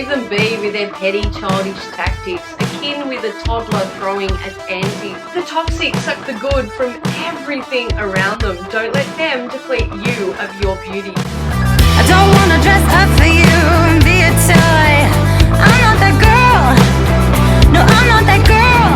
Leave them be with their petty childish tactics, akin with a toddler throwing at antics. The toxic suck the good from everything around them. Don't let them deplete you of your beauty. I don't wanna dress up for you and be a toy. I'm not that girl. No, I'm not that girl.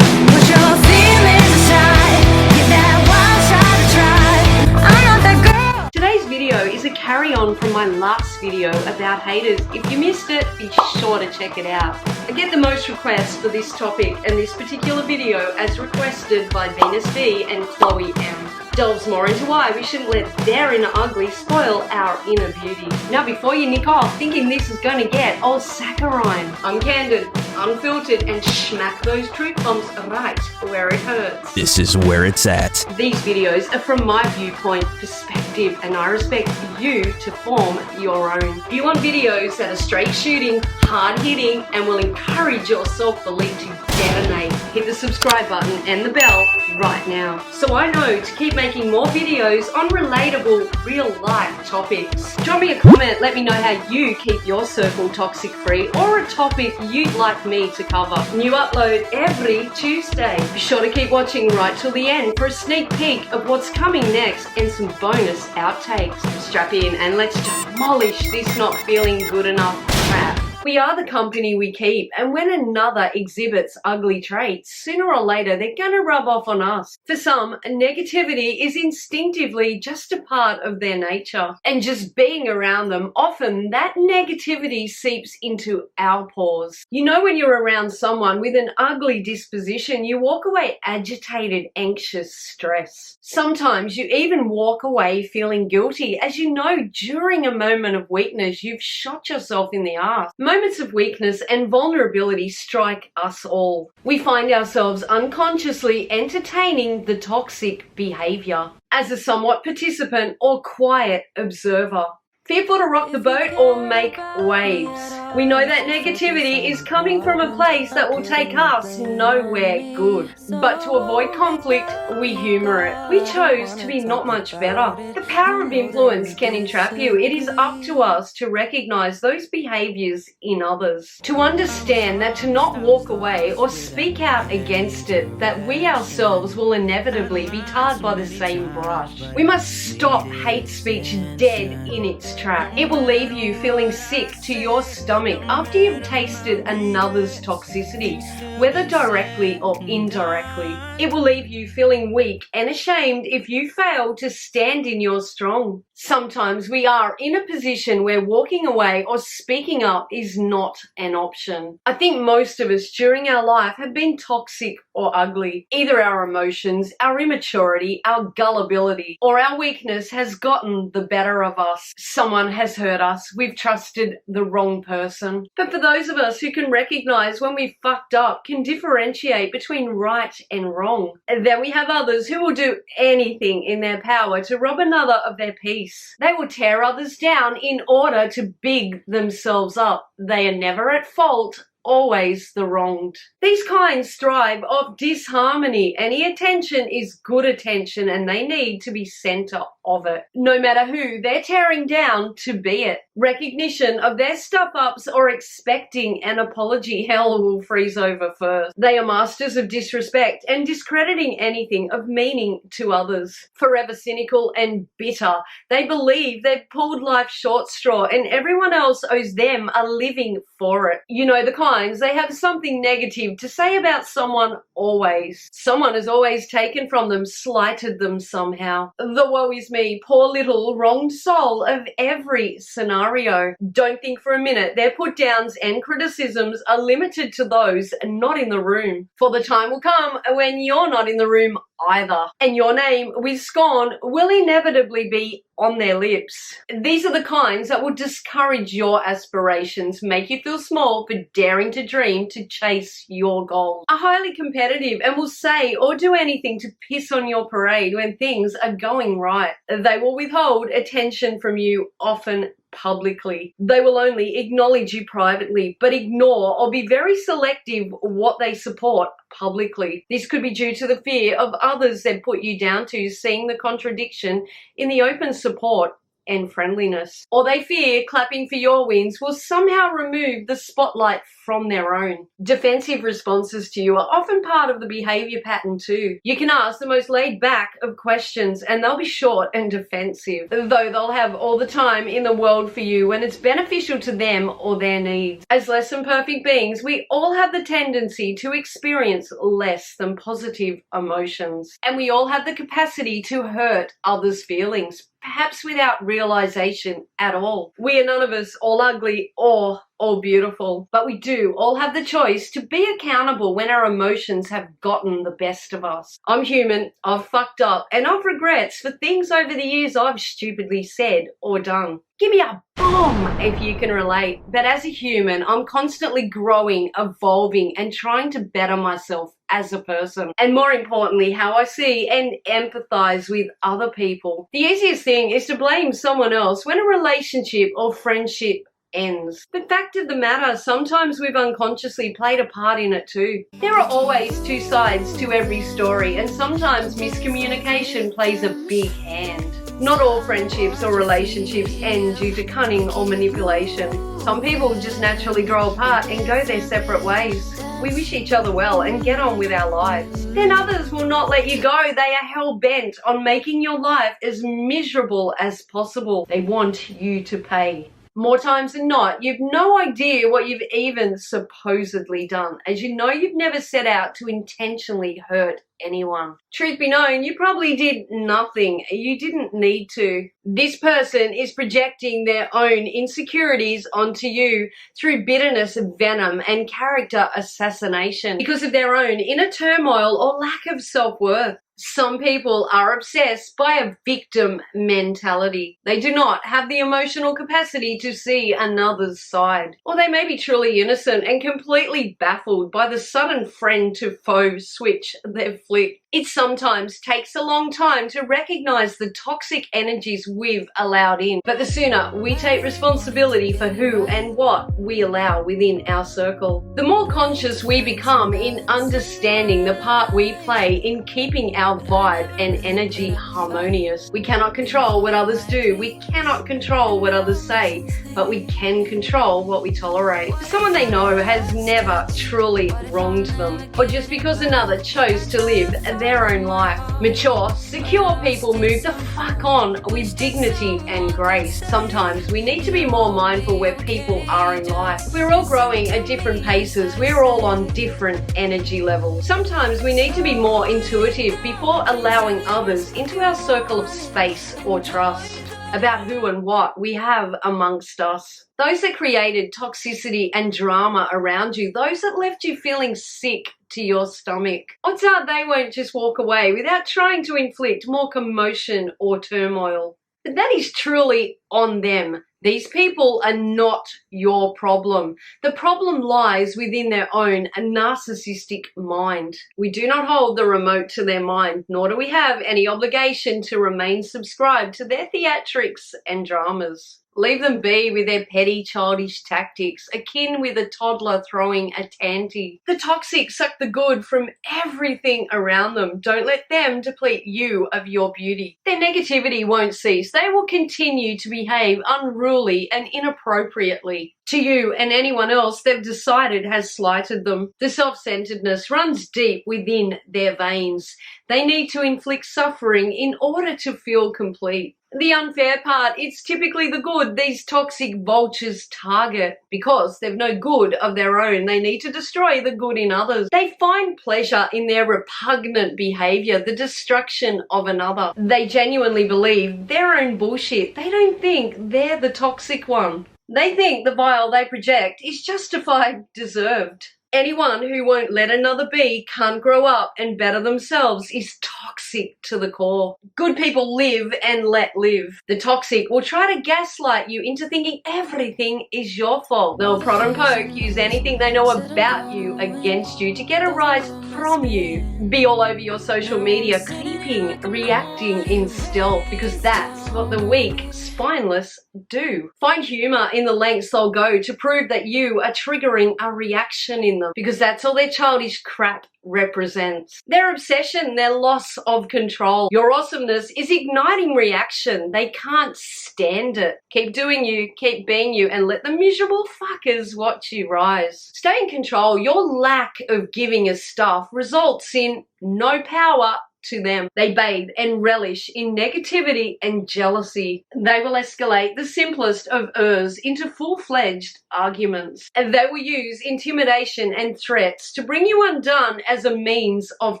Put your feelings aside. Give that wild shot a try. I'm not that girl. Today's video is a carry-on from my last video about haters. If you missed it, be sure to check it out. I get the most requests for this topic and this particular video as requested by Venus B and Chloe M. Delves more into why we shouldn't let their inner ugly spoil our inner beauty. Now before you nick off thinking this is gonna get all saccharine, I'm candid, unfiltered, and smack those truth bombs right where it hurts. This is where it's at. These videos are from my viewpoint, perspective, and I respect you to form your own. If you want videos that are straight shooting, hard hitting, and will encourage your self-belief to detonate, hit the subscribe button and the bell right now, so I know to keep making more videos on relatable, real-life topics. Drop me a comment, let me know how you keep your circle toxic-free, or a topic you'd like me to cover. New upload every Tuesday. Be sure to keep watching right till the end for a sneak peek of what's coming next and some bonus outtakes. Strap in and let's demolish this not feeling good enough crap. We are the company we keep, and when another exhibits ugly traits, sooner or later they're gonna rub off on us. For some, negativity is instinctively just a part of their nature, and just being around them, often that negativity seeps into our pores. You know, when you're around someone with an ugly disposition, you walk away agitated, anxious, stressed. Sometimes you even walk away feeling guilty, as you know during a moment of weakness you've shot yourself in the arse. Moments of weakness and vulnerability strike us all. We find ourselves unconsciously entertaining the toxic behavior as a somewhat participant or quiet observer. Fearful to rock the boat or make waves. We know that negativity is coming from a place that will take us nowhere good. But to avoid conflict, we humor it. We chose to be not much better. The power of influence can entrap you. It is up to us to recognize those behaviors in others. To understand that to not walk away or speak out against it, that we ourselves will inevitably be tarred by the same brush. We must stop hate speech dead in its tracks. It will leave you feeling sick to your stomach after you've tasted another's toxicity, whether directly or indirectly. It will leave you feeling weak and ashamed if you fail to stand in your strong. Sometimes we are in a position where walking away or speaking up is not an option. I think most of us during our life have been toxic or ugly. Either our emotions, our immaturity, our gullibility, or our weakness has gotten the better of us. Someone has hurt us. We've trusted the wrong person. But for those of us who can recognize when we fucked up, can differentiate between right and wrong, then we have others who will do anything in their power to rob another of their peace. They will tear others down in order to big themselves up. They are never at fault, always the wronged. These kinds thrive off disharmony. Any attention is good attention and they need to be center of it. No matter who they're tearing down to be it. Recognition of their stuff-ups or expecting an apology, hell will freeze over first. They are masters of disrespect and discrediting anything of meaning to others. Forever cynical and bitter. They believe they've pulled life's short straw and everyone else owes them a living for it. You know the kinds, they have something negative to say about someone always. Someone has always taken from them, slighted them somehow. The woe is me, poor little wronged soul of every scenario. Don't think for a minute their put downs and criticisms are limited to those not in the room. For the time will come when you're not in the room either, and your name with scorn will inevitably be on their lips. These are the kinds that will discourage your aspirations, make you feel small for daring to dream to chase your goals. Are highly competitive and will say or do anything to piss on your parade when things are going right. They will withhold attention from you, often publicly. They will only acknowledge you privately, but ignore or be very selective what they support publicly. This could be due to the fear of others they put you down to, seeing the contradiction in the open support and friendliness. Or they fear clapping for your wins will somehow remove the spotlight from their own. Defensive responses to you are often part of the behavior pattern too. You can ask the most laid back of questions and they'll be short and defensive, though they'll have all the time in the world for you when it's beneficial to them or their needs. As less than perfect beings, we all have the tendency to experience less than positive emotions. And we all have the capacity to hurt others' feelings, perhaps without realization at all. We are none of us all ugly or all beautiful, but we do all have the choice to be accountable when our emotions have gotten the best of us. I'm human, I've fucked up, and I've regrets for things over the years I've stupidly said or done. Give me a bomb if you can relate. But as a human, I'm constantly growing, evolving, and trying to better myself as a person. And more importantly, how I see and empathize with other people. The easiest thing is to blame someone else when a relationship or friendship ends. But fact of the matter, sometimes we've unconsciously played a part in it too. There are always two sides to every story, and sometimes miscommunication plays a big hand. Not all friendships or relationships end due to cunning or manipulation. Some people just naturally grow apart and go their separate ways. We wish each other well and get on with our lives. Then others will not let you go. They are hell-bent on making your life as miserable as possible. They want you to pay. More times than not, you've no idea what you've even supposedly done, as you know you've never set out to intentionally hurt anyone. Truth be known, you probably did nothing. You didn't need to. This person is projecting their own insecurities onto you through bitterness, venom, and character assassination because of their own inner turmoil or lack of self-worth. Some people are obsessed by a victim mentality. They do not have the emotional capacity to see another's side. Or they may be truly innocent and completely baffled by the sudden friend to foe switch they've flicked. It sometimes takes a long time to recognize the toxic energies we've allowed in. But the sooner we take responsibility for who and what we allow within our circle, the more conscious we become in understanding the part we play in keeping our vibe and energy harmonious. We cannot control what others do. We cannot control what others say, but we can control what we tolerate. Someone they know has never truly wronged them, or just because another chose to live their own life. Mature, secure people move the fuck on with dignity and grace. Sometimes we need to be more mindful where people are in life. We're all growing at different paces. We're all on different energy levels. Sometimes we need to be more intuitive before allowing others into our circle of space or trust about who and what we have amongst us. Those that created toxicity and drama around you, those that left you feeling sick to your stomach, odds are they won't just walk away without trying to inflict more commotion or turmoil. But that is truly on them. These people are not your problem. The problem lies within their own narcissistic mind. We do not hold the remote to their mind, nor do we have any obligation to remain subscribed to their theatrics and dramas. Leave them be with their petty childish tactics, akin with a toddler throwing a tanty. The toxic suck the good from everything around them. Don't let them deplete you of your beauty. Their negativity won't cease. They will continue to behave unruly and inappropriately to you and anyone else they've decided has slighted them. The self-centeredness runs deep within their veins. They need to inflict suffering in order to feel complete. The unfair part, it's typically the good these toxic vultures target. Because they've no good of their own, they need to destroy the good in others. They find pleasure in their repugnant behavior, the destruction of another. They genuinely believe their own bullshit. They don't think they're the toxic one. They think the vile they project is justified, deserved. Anyone who won't let another be, can't grow up and better themselves is toxic to the core. Good people live and let live. The toxic will try to gaslight you into thinking everything is your fault. They'll prod and poke, use anything they know about you against you to get a rise from you. Be all over your social media, creeping, reacting in stealth, because that's what the weak, spineless do. Find humor in the lengths they'll go to prove that you are triggering a reaction in them, because that's all their childish crap represents. Their obsession, their loss of control. Your awesomeness is igniting reaction. They can't stand it. Keep doing you, keep being you, and let the miserable fuckers watch you rise. Stay in control. Your lack of giving a stuff results in no power to them. They bathe and relish in negativity and jealousy. They will escalate the simplest of ers into full-fledged arguments. And they will use intimidation and threats to bring you undone as a means of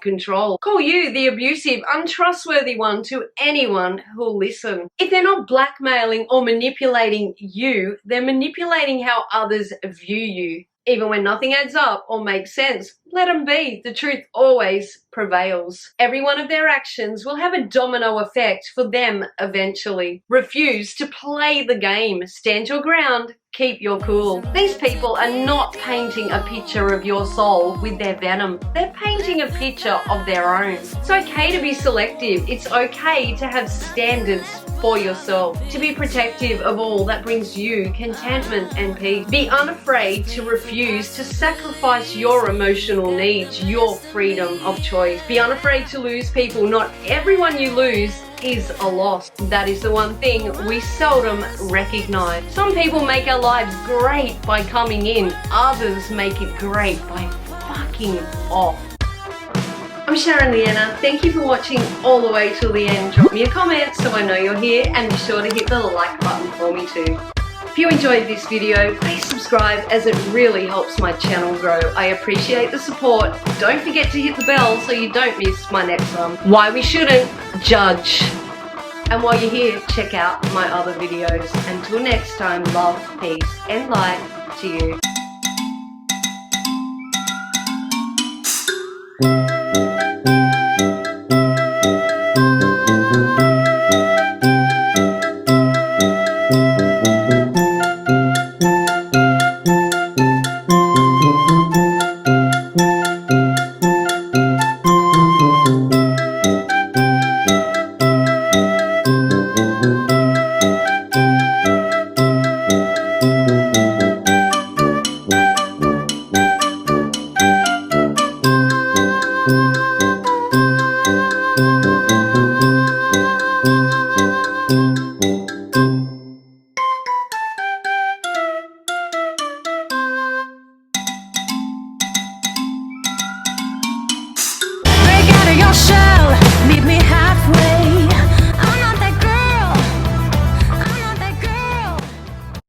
control. Call you the abusive, untrustworthy one to anyone who'll listen. If they're not blackmailing or manipulating you, they're manipulating how others view you. Even when nothing adds up or makes sense, let them be. The truth always prevails. Every one of their actions will have a domino effect for them eventually. Refuse to play the game. Stand your ground. Keep your cool. These people are not painting a picture of your soul with their venom. They're painting a picture of their own. It's okay to be selective. It's okay to have standards for yourself, to be protective of all that brings you contentment and peace. Be unafraid to refuse to sacrifice your emotional needs, your freedom of choice. Be unafraid to lose people. Not everyone you lose is a loss. That is the one thing we seldom recognize. Some people make our lives great by coming in. Others make it great by fucking off. I'm Sharon Leanna. Thank you for watching all the way till the end. Drop me a comment so I know you're here, and be sure to hit the like button for me too. If you enjoyed this video, please subscribe, as it really helps my channel grow. I appreciate the support. Don't forget to hit the bell so you don't miss my next one. Why we shouldn't judge. And while you're here, check out my other videos. Until next time, love, peace, and light to you.